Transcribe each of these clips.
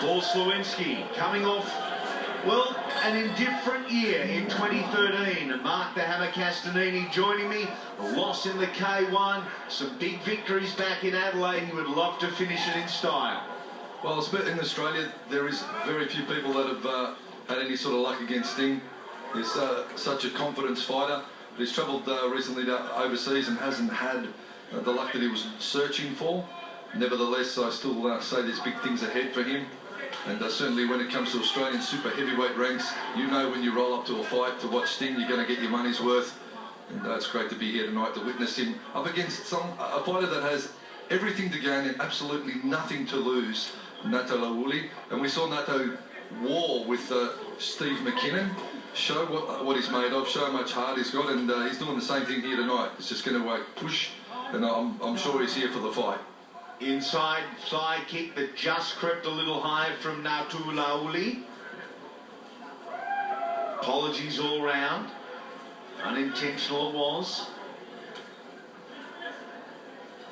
Paul Slowinski coming off, well, an indifferent year in 2013. Mark the Hammer Castanini joining me. A loss in the K1, some big victories back in Adelaide. He would love to finish it in style. Well, in Australia, there is very few people that have had any sort of luck against Sting. He's such a confidence fighter. But he's travelled recently overseas and hasn't had the luck that he was searching for. Nevertheless, I still say there's big things ahead for him. And certainly when it comes to Australian super heavyweight ranks, you know when you roll up to a fight to watch Sting, you're going to get your money's worth. And it's great to be here tonight to witness him up against a fighter that has everything to gain and absolutely nothing to lose, Nato. And we saw Nato war with Steve McKinnon, show what he's made of, show how much heart he's got, and he's doing the same thing here tonight. He's just going to push, and I'm sure he's here for the fight. Inside thigh kick that just crept a little high from Nato. Apologies all round. Unintentional it was.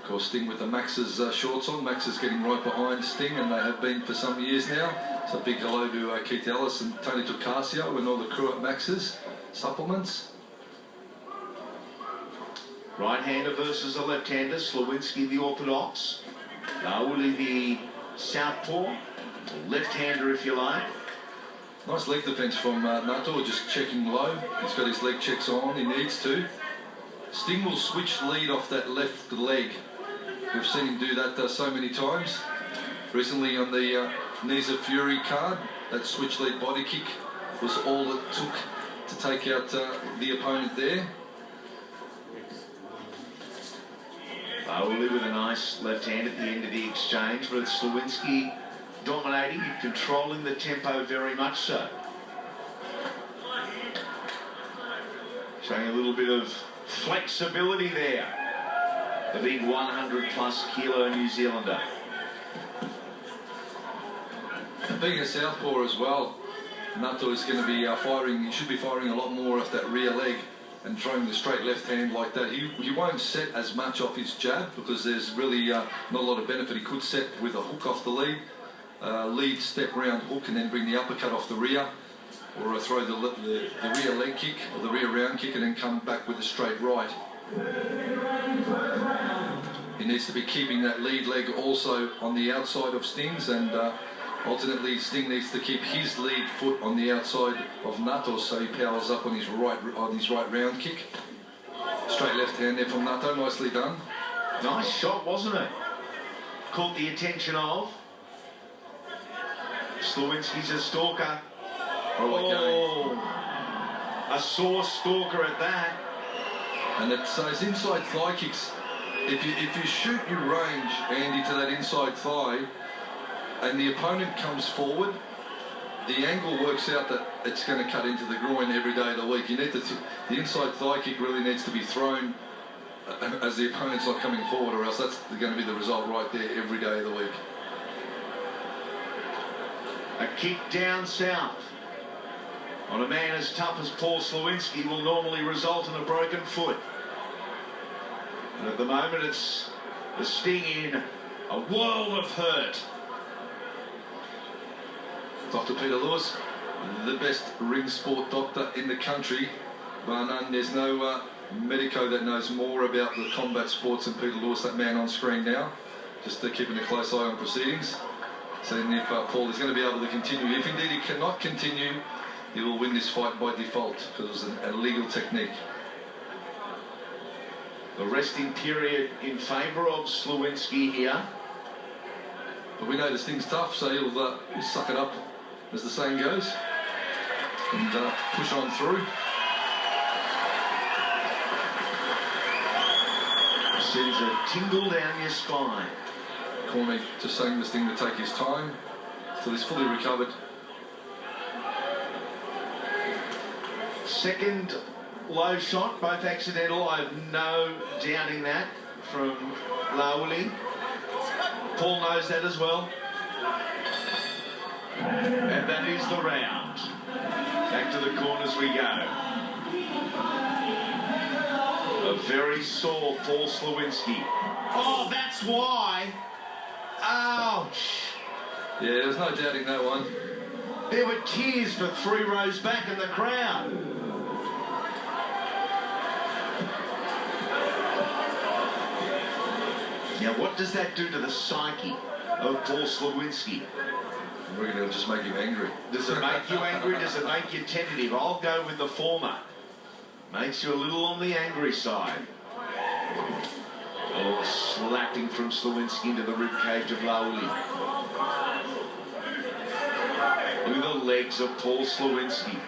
Of course, Sting with the Max's shorts on. Max is getting right behind Sting, and they have been for some years now. So a big hello to Keith Ellis and Tony Tucasio and all the crew at Max's Supplements. Right-hander versus a left-hander. Slowinski the orthodox. Lauli the southpaw. Left-hander, if you like. Nice leg defence from Nato, just checking low. He's got his leg checks on, he needs to. Sting will switch lead off that left leg. We've seen him do that so many times. Recently on the Knees of Fury card, that switch lead body kick was all it took to take out the opponent there. Lauli with a nice left hand at the end of the exchange, but it's Slowinski dominating and controlling the tempo very much so. Showing a little bit of flexibility there. The big 100+ kilo New Zealander. Being a southpaw as well, Nato is going to be firing, he should be firing a lot more off that rear leg and throwing the straight left hand like that. He won't set as much off his jab because there's really not a lot of benefit. He could set with a hook off the lead. Lead step round hook and then bring the uppercut off the rear, or throw the rear leg kick or the rear round kick and then come back with a straight right. He needs to be keeping that lead leg also on the outside of Sting's, and alternately Sting needs to keep his lead foot on the outside of Nato so he powers up on his right round kick. Straight left hand there from Nato, nicely done. Nice shot, wasn't it? Caught the attention of Slowinski's a stalker. Oh, a sore stalker at that. And it's his inside thigh kicks. If you shoot your range, Andy, to that inside thigh, and the opponent comes forward, the angle works out that it's going to cut into the groin every day of the week. You need the inside thigh kick really needs to be thrown as the opponent's not coming forward, or else that's going to be the result right there every day of the week. A kick down south on a man as tough as Paul Slowinski will normally result in a broken foot. And at the moment it's the Sting in a world of hurt. Dr. Peter Lewis, the best ring sport doctor in the country, bar none. There's no medico that knows more about the combat sports than Peter Lewis, that man on screen now. Just keeping a close eye on proceedings. Seeing if Paul is going to be able to continue. If indeed he cannot continue, he will win this fight by default because it was an illegal technique. The resting period in favour of Slowinski here. But we know this thing's tough, so he'll suck it up, as the saying goes, and push on through. Sends a tingle down your spine. Cormier just saying this thing to take his time till he's fully recovered. Second low shot, both accidental. I have no doubting that from Lauli. Paul knows that as well. And that is the round. Back to the corners we go. A very sore Paul Slowinski. Oh, that's why. Ouch. Yeah, there's no doubting that one. There were tears for 3 rows back in the crowd. Now, what does that do to the psyche of Paul Slowinski? I reckon it'll just make him angry. Does it make you angry? Does it make you tentative? I'll go with the former. Makes you a little on the angry side. Oh, slapping from Slowinski into the ribcage of Lauli. Look at the legs of Paul Slowinski.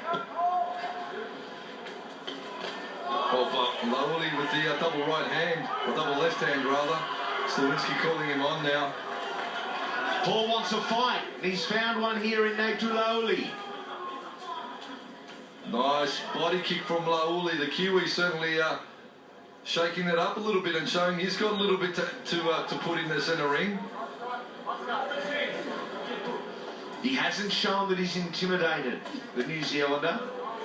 Well, Lauli with the double right hand, or double left hand rather. Slowinski calling him on now. Paul wants a fight, and he's found one here in Nato Lauli. Nice body kick from Lauli. The Kiwi certainly shaking it up a little bit and showing he's got a little bit to put in the centre ring. He hasn't shown that he's intimidated, the New Zealander.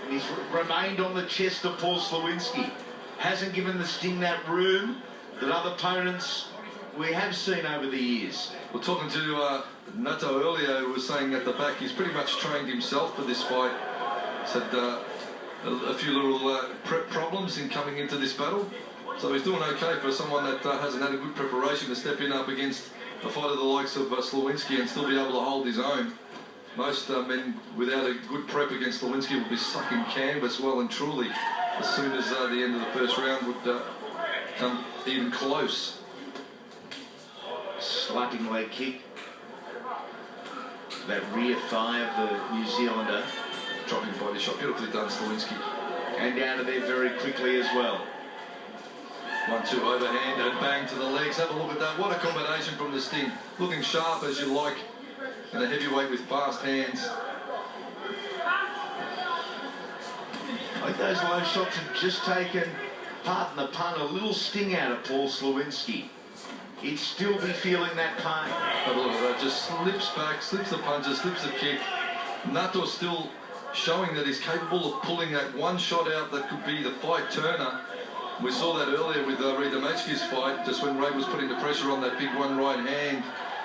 He's remained on the chest of Paul Slowinski. Hasn't given the Sting that room that other opponents we have seen over the years. We're talking to Nato earlier, who was saying at the back he's pretty much trained himself for this fight. Said a few little prep problems in coming into this battle. So he's doing okay for someone that hasn't had a good preparation to step in up against a fighter the likes of Slowinski and still be able to hold his own. Most men without a good prep against Slowinski will be sucking canvas well and truly as soon as the end of the first round would come even close. Slapping leg kick. That rear thigh of the New Zealander. Dropping body shot, beautifully done, Slowinski. And down to there very quickly as well. 1-2 overhand and bang to the legs. Have a look at that. What a combination from the Sting. Looking sharp as you like. And a heavyweight with fast hands. I think those low shots have just taken, pardon the pun, a little sting out of Paul Slowinski. He'd still be feeling that pain. Have a look at that. Just slips back, slips the punches, slips the kick. Nato still showing that he's capable of pulling that one shot out that could be the fight turner. We saw that earlier with Ray Demetsky's fight, just when Ray was putting the pressure on that big one right hand,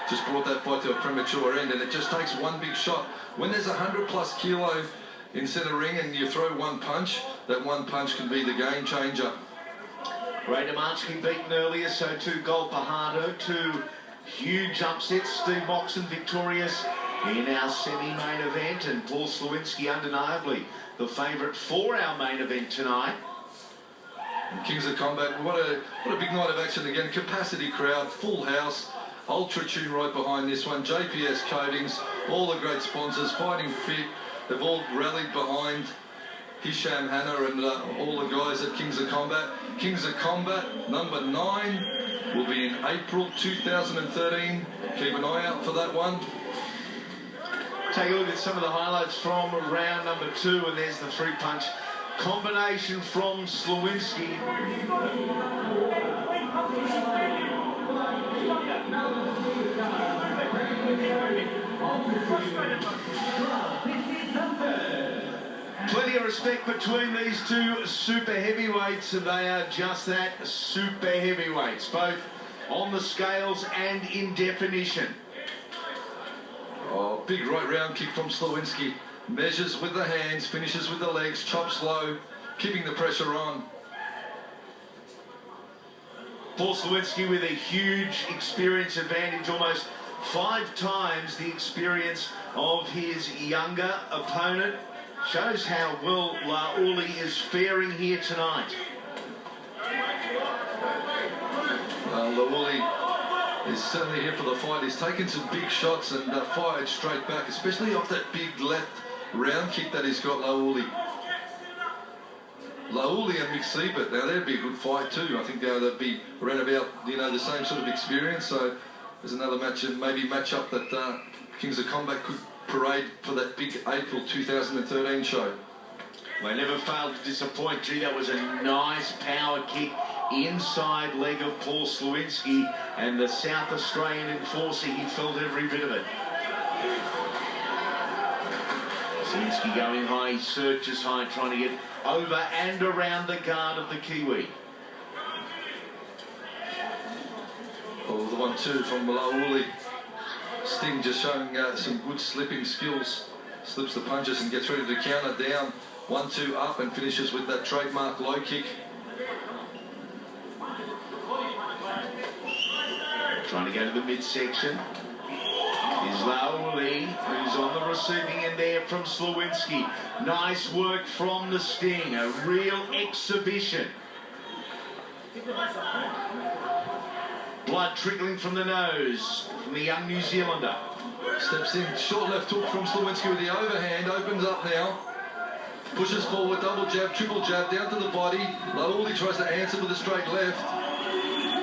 just brought that fight to a premature end, and it just takes one big shot. When there's 100+ kilo in centre ring and you throw one punch, that one punch can be the game changer. Ray Demetsky beaten earlier, so too Gol Pajardo, 2 huge upsets. Steve Moxon victorious in our semi-main event, and Paul Slowinski undeniably the favourite for our main event tonight. And Kings of Combat, what a big night of action again. Capacity crowd, full house, ultra tune right behind this one. JPS Coatings, all the great sponsors, Fighting Fit, they've all rallied behind Hisham Hanna and all the guys at Kings of Combat. Kings of Combat number 9 will be in April 2013. Keep an eye out for that one. Take a look at some of the highlights from round number 2, and there's the 3-punch combination from Slowinski. Plenty of respect between these 2 super heavyweights, and they are just that, super heavyweights, both on the scales and in definition. Oh, big right round kick from Slowinski. Measures with the hands, finishes with the legs, chops low, keeping the pressure on. Paul Slowinski with a huge experience advantage, almost 5 times the experience of his younger opponent. Shows how well Lauli is faring here tonight. Lauli is certainly here for the fight. He's taken some big shots and fired straight back, especially off that big left round kick that he's got, Lauli. Lauli and Mick Siebert, now that'd be a good fight too. I think they'd be around about, the same sort of experience. So there's another match, maybe match up that Kings of Combat could parade for that big April 2013 show. They never failed to disappoint. Gee, that was a nice power kick inside leg of Paul Slowinski, and the South Australian enforcer, he felt every bit of it. Slowinski going high, he searches high, trying to get over and around the guard of the Kiwi. Oh, the 1-2 from Lauli. Sting just showing some good slipping skills. Slips the punches and gets ready to counter down. 1-2 up and finishes with that trademark low kick. Trying to go to the midsection is Lauli, who's on the receiving end there from Slowinski. Nice work from the Sting, a real exhibition. Blood trickling from the nose from the young New Zealander. Steps in, short left hook from Slowinski with the overhand, opens up now. Pushes forward, double jab, triple jab, down to the body. Lauli tries to answer with a straight left.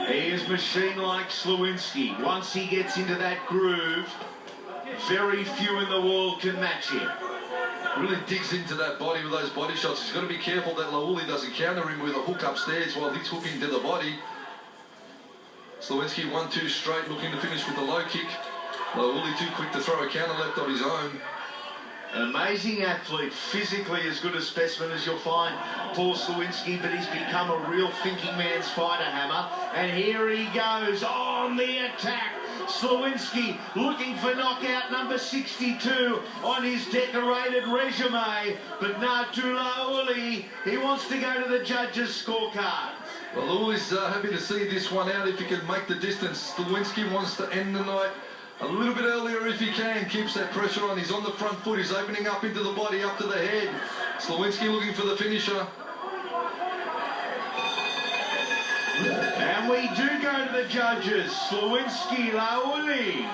He is machine-like Slowinski. Once he gets into that groove, very few in the world can match him. Really digs into that body with those body shots. He's got to be careful that Lauli doesn't counter him with a hook upstairs while he's hooking to the body. Slowinski 1-2 straight, looking to finish with a low kick. Lauli too quick to throw a counter left on his own. An amazing athlete, physically as good a specimen as you'll find, Paul Slowinski, but he's become a real thinking man's fighter, Hammer. And here he goes on the attack. Slowinski looking for knockout number 62 on his decorated resume. But Nato Lauli, he wants to go to the judges' scorecard. Well, Lauli's happy to see this one out if he can make the distance. Slowinski wants to end the night a little bit earlier if he can. Keeps that pressure on. He's on the front foot. He's opening up into the body, up to the head. Slowinski looking for the finisher. And we do go to the judges. Slowinski, Lauli.